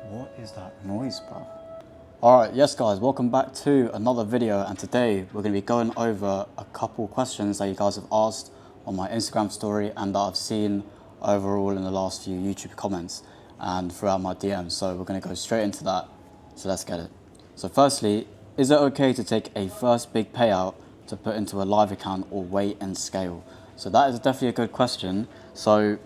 What is that noise, bro? Alright, yes guys, welcome back to another video, and today we're going to be going over a couple questions that you guys have asked on my Instagram story and that I've seen overall in the last few YouTube comments and throughout my DMs. So we're going to go straight into that, so let's get it. So firstly, is it okay to take a first big payout to put into a live account or wait and scale? So that is definitely a good question. So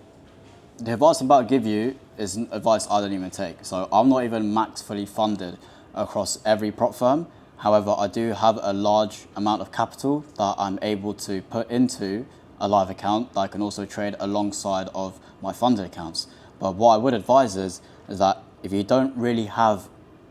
the advice I'm about to give you is advice I don't even take. So I'm not even max fully funded across every prop firm. However, I do have a large amount of capital that I'm able to put into a live account that I can also trade alongside of my funded accounts. But what I would advise is that if you don't really have,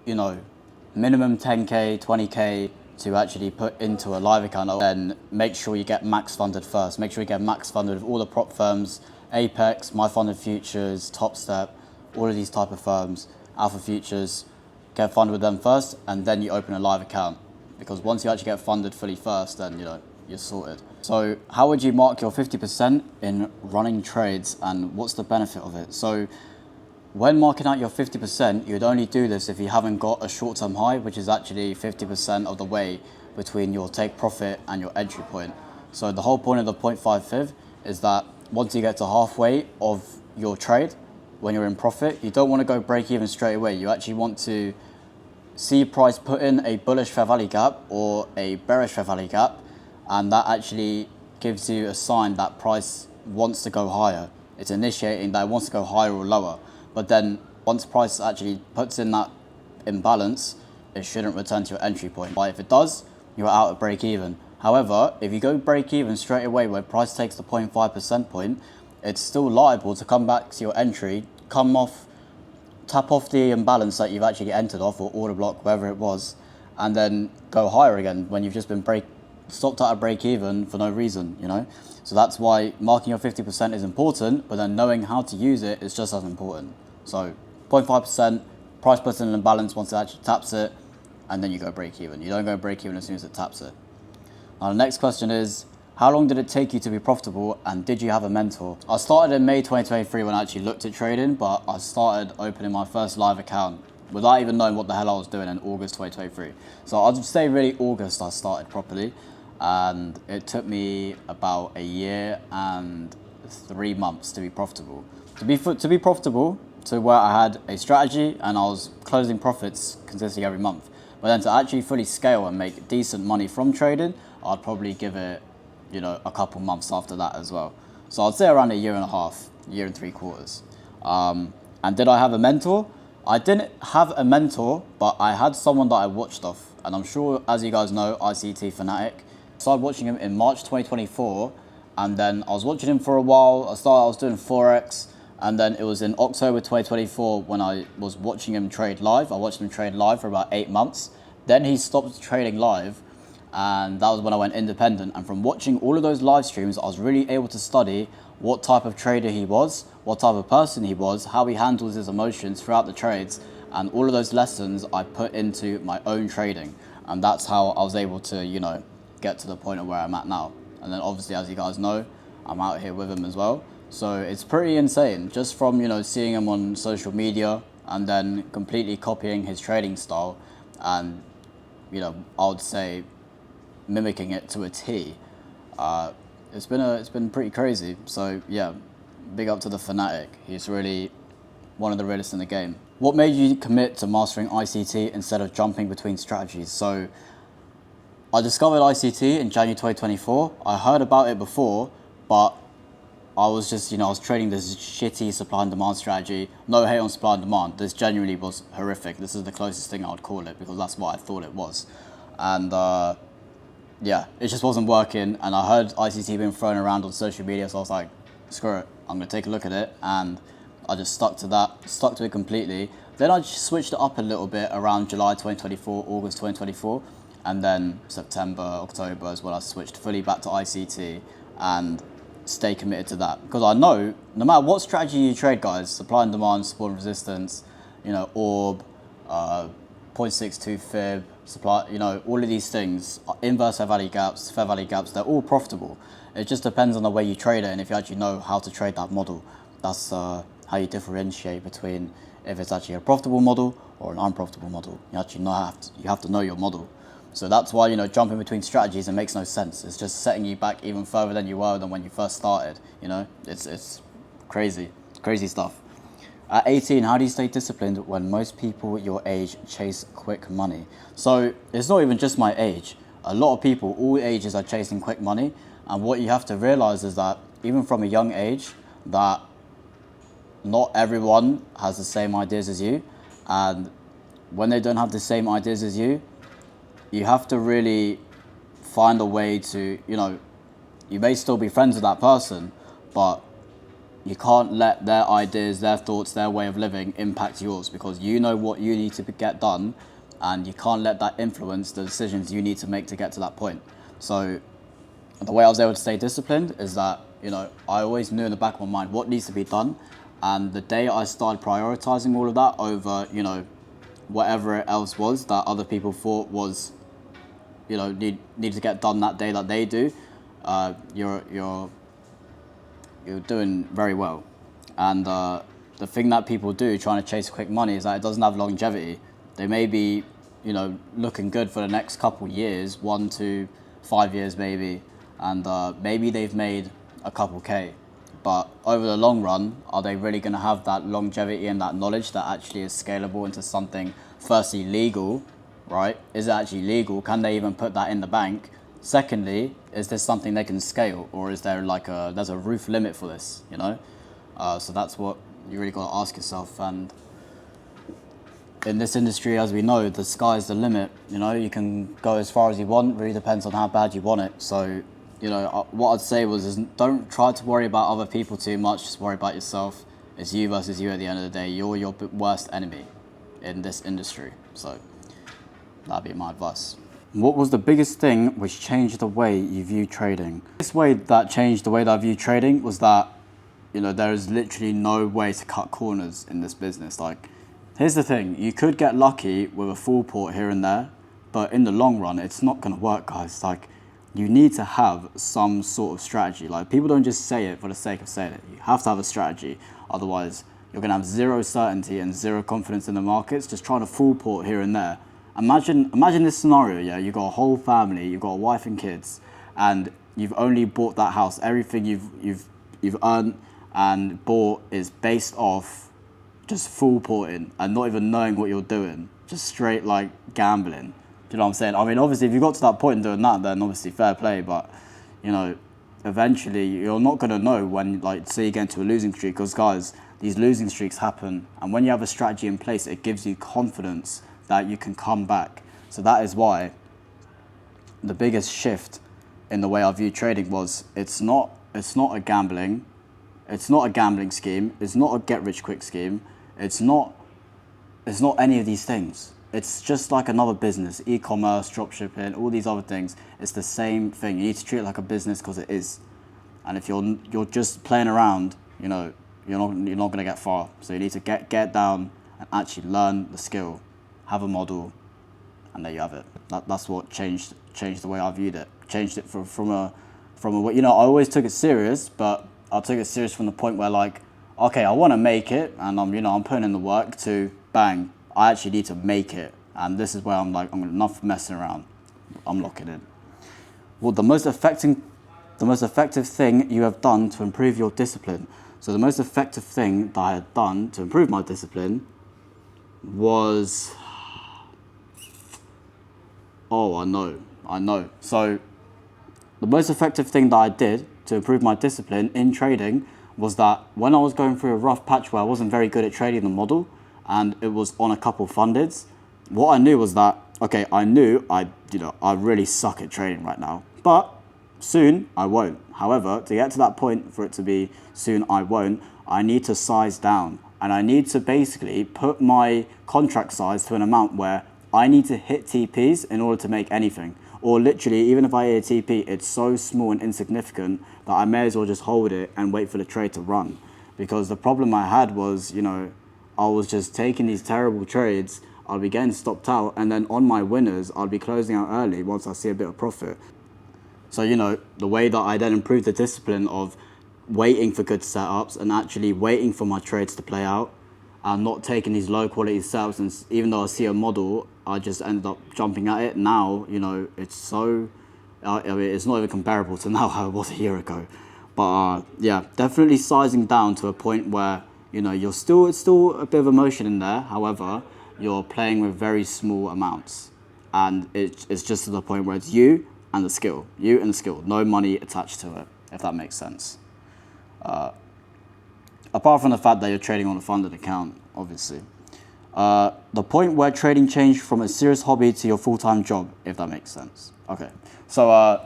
minimum 10K, 20K to actually put into a live account, then make sure you get max funded first. Make sure you get max funded with all the prop firms, Apex, My Funded Futures, Top Step, all of these type of firms, Alpha Futures. Get funded with them first, and then you open a live account. Because once you actually get funded fully first, then you're sorted. So how would you mark your 50% in running trades, and what's the benefit of it? So when marking out your 50%, you'd only do this if you haven't got a short-term high, which is actually 50% of the way between your take profit and your entry point. So the whole point of the 0.5 fib is that once you get to halfway of your trade, when you're in profit, you don't want to go break even straight away. You actually want to see price put in a bullish fair value gap or a bearish fair value gap, and that actually gives you a sign that price wants to go higher. It's initiating that it wants to go higher or lower. But then once price actually puts in that imbalance, it shouldn't return to your entry point. But if it does, you're out at break even. However, if you go break even straight away where price takes the 0.5% point, it's still liable to come back to your entry, tap off the imbalance that you've actually entered off, or order block, wherever it was, and then go higher again when you've just been stopped at a break even for no reason, So that's why marking your 50% is important, but then knowing how to use it is just as important. So 0.5%, price puts in an imbalance once it actually taps it, and then you go break even. You don't go break even as soon as it taps it. Now the next question is, how long did it take you to be profitable, and did you have a mentor? I started in May 2023 when I actually looked at trading, but I started opening my first live account without even knowing what the hell I was doing in August 2023. So I'd say really August I started properly, and it took me about a year and 3 months to be profitable. To be profitable to where I had a strategy and I was closing profits consistently every month. But then to actually fully scale and make decent money from trading, I'd probably give it a couple months after that as well. So I'd say around a year and a half, year and 3/4. And did I have a mentor? I didn't have a mentor, but I had someone that I watched off. And I'm sure, as you guys know, ICT Fanatic. I started watching him in March 2024. And then I was watching him for a while. I was doing Forex. And then it was in October 2024 when I was watching him trade live. I watched him trade live for about 8 months. Then he stopped trading live. And that was when I went independent. And from watching all of those live streams, I was really able to study what type of trader he was, what type of person he was, how he handles his emotions throughout the trades. And all of those lessons I put into my own trading. And that's how I was able to, get to the point of where I'm at now. And then obviously, as you guys know, I'm out here with him as well. So it's pretty insane just from, seeing him on social media and then completely copying his trading style and, I would say mimicking it to a T. It's been pretty crazy. So yeah, big up to the Fanatic. He's really one of the realest in the game. What made you commit to mastering ICT instead of jumping between strategies? So I discovered ICT in January 2024. I heard about it before, but I was just, I was trading this shitty supply and demand strategy. No hate on supply and demand. This genuinely was horrific. This is the closest thing I would call it because that's what I thought it was. And yeah, it just wasn't working. And I heard ICT being thrown around on social media, so I was like, screw it. I'm going to take a look at it. And I just stuck to it completely. Then I just switched it up a little bit around July 2024, August 2024. And then September, October is when I switched fully back to ICT and stay committed to that. Because I know no matter what strategy you trade, guys, supply and demand, support and resistance, orb, 0.62 fib, supply, all of these things, inverse fair value gaps, they're all profitable. It just depends on the way you trade it and if you actually know how to trade that model. That's how you differentiate between if it's actually a profitable model or an unprofitable model. You actually you have to know your model. So that's why, jumping between strategies, it makes no sense. It's just setting you back even further than you were than when you first started. It's crazy stuff. At 18, how do you stay disciplined when most people your age chase quick money? So it's not even just my age. A lot of people, all ages, are chasing quick money. And what you have to realize is that even from a young age, that not everyone has the same ideas as you. And when they don't have the same ideas as you have to really find a way to, you may still be friends with that person, but you can't let their ideas, their thoughts, their way of living impact yours, because you know what you need to get done, and you can't let that influence the decisions you need to make to get to that point. So the way I was able to stay disciplined is that, I always knew in the back of my mind what needs to be done. And the day I started prioritizing all of that over, whatever else was that other people thought was, need to get done that day that they do, you're doing very well. And the thing that people do trying to chase quick money is that it doesn't have longevity. They may be, looking good for the next couple years, 1 to 5 years maybe, and maybe they've made a couple K. But over the long run, are they really going to have that longevity and that knowledge that actually is scalable into something, firstly, legal, right? Is it actually legal? Can they even put that in the bank? Secondly, is this something they can scale, or is there there's a roof limit for this, So that's what you really got to ask yourself. And in this industry, as we know, the sky's the limit. You can go as far as you want. It really depends on how bad you want it. So, what I'd say is don't try to worry about other people too much. Just worry about yourself. It's you versus you at the end of the day. You're your worst enemy in this industry. So that'd be my advice. What was the biggest thing which changed the way you view trading? This way that changed the way that I view trading was that, there is literally no way to cut corners in this business. Here's the thing, you could get lucky with a full port here and there, but in the long run, it's not going to work, guys. You need to have some sort of strategy. People don't just say it for the sake of saying it. You have to have a strategy. Otherwise, you're going to have zero certainty and zero confidence in the markets, just trying to full port here and there. Imagine this scenario, yeah? You've got a whole family, you've got a wife and kids, and you've only bought that house. Everything you've earned and bought is based off just full porting and not even knowing what you're doing. Just straight gambling. Do you know what I'm saying? I mean, obviously, if you got to that point in doing that, then obviously fair play. But, eventually you're not going to know when, say you get into a losing streak. Because, guys, these losing streaks happen. And when you have a strategy in place, it gives you confidence that you can come back. So that is why the biggest shift in the way I view trading was it's not a gambling scheme. It's not a get-rich-quick scheme. It's not any of these things. It's just like another business, e-commerce, dropshipping, all these other things. It's the same thing. You need to treat it like a business because it is. And if you're just playing around, you're not going to get far. So you need to get down and actually learn the skill, have a model, and there you have it. That's what changed the way I viewed it. Changed it from a I always took it serious, but I took it serious from the point where okay, I want to make it, and I'm putting in the work to bang. I actually need to make it, and this is where I'm enough messing around. I'm locking in. Well, the most effective thing you have done to improve your discipline. So the most effective thing that I had done to improve my discipline was, I know. So the most effective thing that I did to improve my discipline in trading was that when I was going through a rough patch where I wasn't very good at trading the model, and it was on a couple fundeds, what I knew was that, okay, I knew I really suck at trading right now, but soon I won't. However, to get to that point, for it to be soon I won't, I need to size down, and I need to basically put my contract size to an amount where I need to hit TPs in order to make anything. Or literally, even if I hit a TP, it's so small and insignificant that I may as well just hold it and wait for the trade to run. Because the problem I had was, I was just taking these terrible trades, I'll be getting stopped out, and then on my winners, I'll be closing out early once I see a bit of profit. So, the way that I then improved the discipline of waiting for good setups and actually waiting for my trades to play out and not taking these low quality setups. And even though I see a model, I just ended up jumping at it. Now, you know, it's so, I mean, it's not even comparable to now how it was a year ago. But yeah, definitely sizing down to a point where, you know, it's still a bit of emotion in there. However, you're playing with very small amounts. And it's just to the point where it's you and the skill. No money attached to it, if that makes sense. Apart from the fact that you're trading on a funded account, obviously. The point where trading changed from a serious hobby to your full-time job, if that makes sense. Okay, so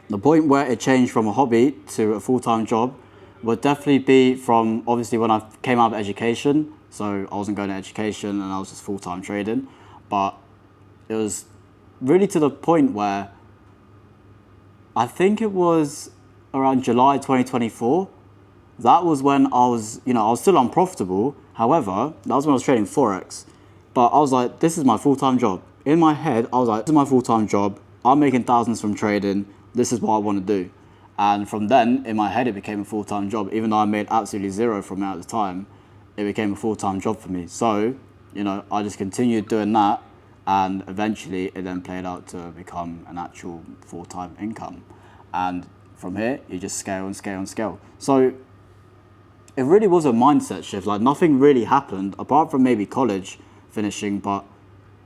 the point where it changed from a hobby to a full-time job would definitely be from, obviously, when I came out of education. So I wasn't going to education and I was just full-time trading. But it was really to the point where I think it was around July 2024. That was when I was, you know, I was still unprofitable. However, that was when I was trading Forex. But I was like, this is my full-time job. In my head, I was like, this is my full-time job. I'm making thousands from trading. This is what I want to do. And from then, in my head, it became a full-time job. Even though I made absolutely zero from it at the time, it became a full-time job for me. So, you know, I just continued doing that. And eventually, it then played out to become an actual full-time income. And from here, you just scale and scale and scale. So it really was a mindset shift. Like, nothing really happened apart from maybe college finishing, but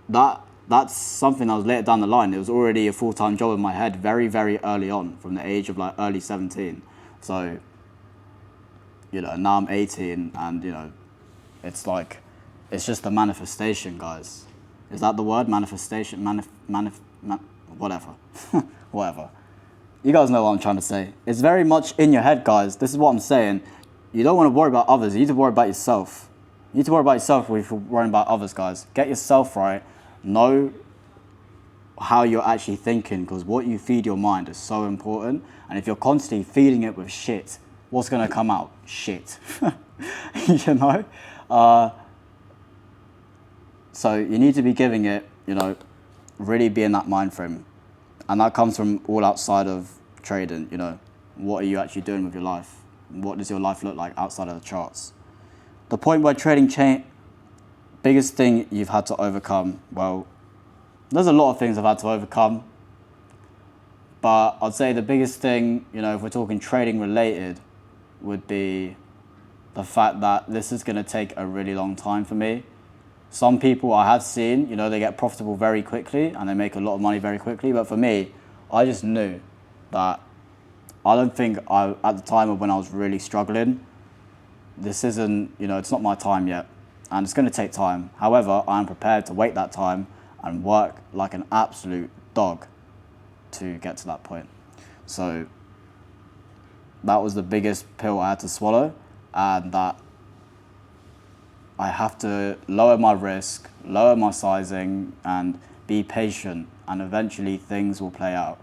that's something that was later down the line. It was already a full-time job in my head very, very early on, from the age of like early 17. So, you know, now I'm 18 and, you know, it's like, it's just a manifestation, guys. Is that the word? Manifestation? Whatever. Whatever. You guys know what I'm trying to say. It's very much in your head, guys. This is what I'm saying. You don't want to worry about others. You need to worry about yourself. You need to worry about yourself before you're worrying about others, guys. Get yourself right. Know how you're actually thinking, because what you feed your mind is so important. And if you're constantly feeding it with shit, what's going to come out? Shit. You know? So you need to be giving it, you know, really be in that mind frame. And that comes from all outside of trading, you know. What are you actually doing with your life? What does your life look like outside of the charts? The point where trading changed, biggest thing you've had to overcome, well, there's a lot of things I've had to overcome. But I'd say the biggest thing, you know, if we're talking trading related, would be the fact that this is going to take a really long time for me. Some people I have seen, you know, they get profitable very quickly and they make a lot of money very quickly. But for me, I just knew that I don't think at the time of when I was really struggling, this isn't, you know, it's not my time yet. And it's going to take time. However, I'm prepared to wait that time and work like an absolute dog to get to that point. So that was the biggest pill I had to swallow, and that I have to lower my risk, lower my sizing, and be patient, and eventually things will play out.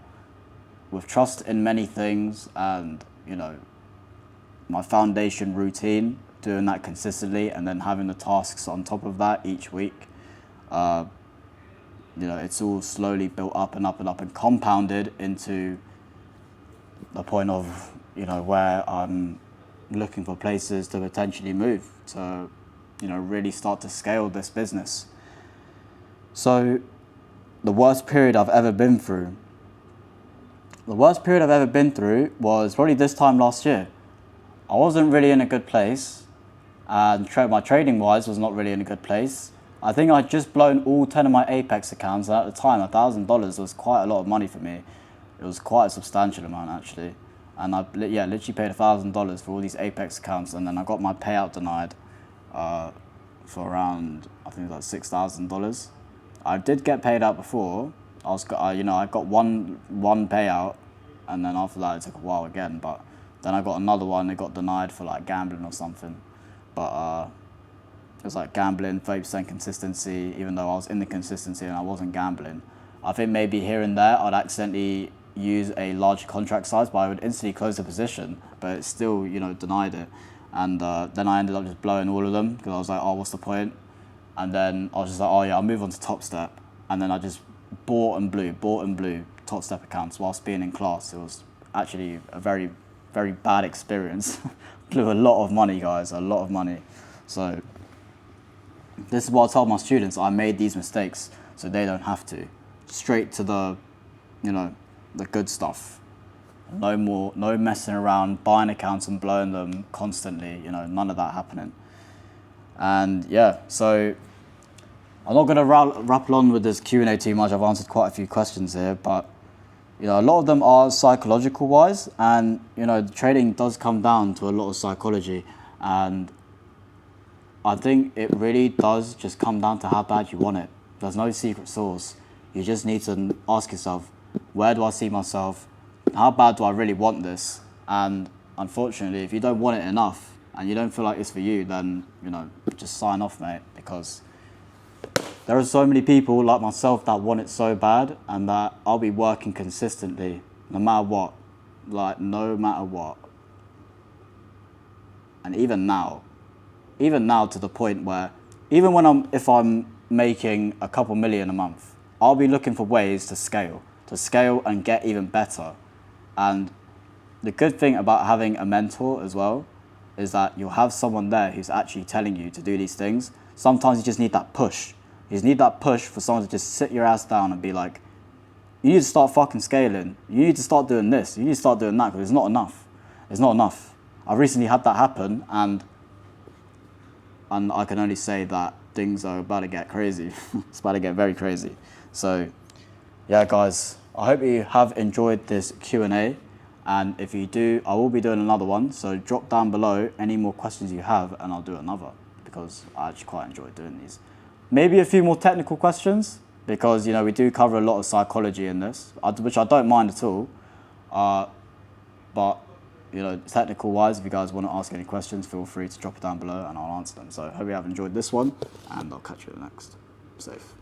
With trust in many things and, you know, my foundation routine, doing that consistently, and then having the tasks on top of that each week, you know, it's all slowly built up and up and up and compounded into the point of, you know, where I'm looking for places to potentially move to, you know, really start to scale this business. So the worst period I've ever been through. The worst period I've ever been through was probably this time last year. I wasn't really in a good place, and my trading wise was not really in a good place. I think I'd just blown all 10 of my Apex accounts, and at the time $1,000 was quite a lot of money for me. It was quite a substantial amount actually. And I literally paid $1,000 for all these Apex accounts, and then I got my payout denied for around, I think it was like $6,000. I did get paid out before. I got one payout, and then after that it took a while again. But then I got another one. It got denied for like gambling or something. But it was like gambling, 30% consistency, even though I was in the consistency and I wasn't gambling. I think maybe here and there I'd accidentally use a large contract size, but I would instantly close the position, but it still, you know, denied it. And then I ended up just blowing all of them because I was like, oh, what's the point? And then I was just like, oh yeah, I'll move on to Top Step. And then I just bought and blew Top Step accounts whilst being in class. It was actually a very very bad experience. Blew a lot of money, guys, a lot of money. So this is what I tell my students. I made these mistakes so they don't have to. Straight to the, you know, the good stuff. No more, no messing around, buying accounts and blowing them constantly, you know, none of that happening. And yeah, so I'm not gonna rattle on with this Q&A too much. I've answered quite a few questions here, but you know, a lot of them are psychological wise, and you know, trading does come down to a lot of psychology, and I think it really does just come down to how bad you want it. There's no secret sauce. You just need to ask yourself, where do I see myself? How bad do I really want this? And unfortunately, if you don't want it enough and you don't feel like it's for you, then, you know, just sign off, mate, because there are so many people like myself that want it so bad, and that I'll be working consistently no matter what, like no matter what. And even now to the point where even when if I'm making a couple million a month, I'll be looking for ways to scale and get even better. And the good thing about having a mentor as well is that you'll have someone there who's actually telling you to do these things. Sometimes you just need that push. You just need that push for someone to just sit your ass down and be like, you need to start fucking scaling. You need to start doing this. You need to start doing that, because it's not enough. It's not enough. I recently had that happen, and I can only say that things are about to get crazy. It's about to get very crazy. So yeah, guys, I hope you have enjoyed this Q&A. And if you do, I will be doing another one. So drop down below any more questions you have, and I'll do another, because I actually quite enjoy doing these. Maybe a few more technical questions, because, you know, we do cover a lot of psychology in this, which I don't mind at all. But, you know, technical wise, if you guys want to ask any questions, feel free to drop it down below and I'll answer them. So I hope you have enjoyed this one, and I'll catch you in the next. Safe.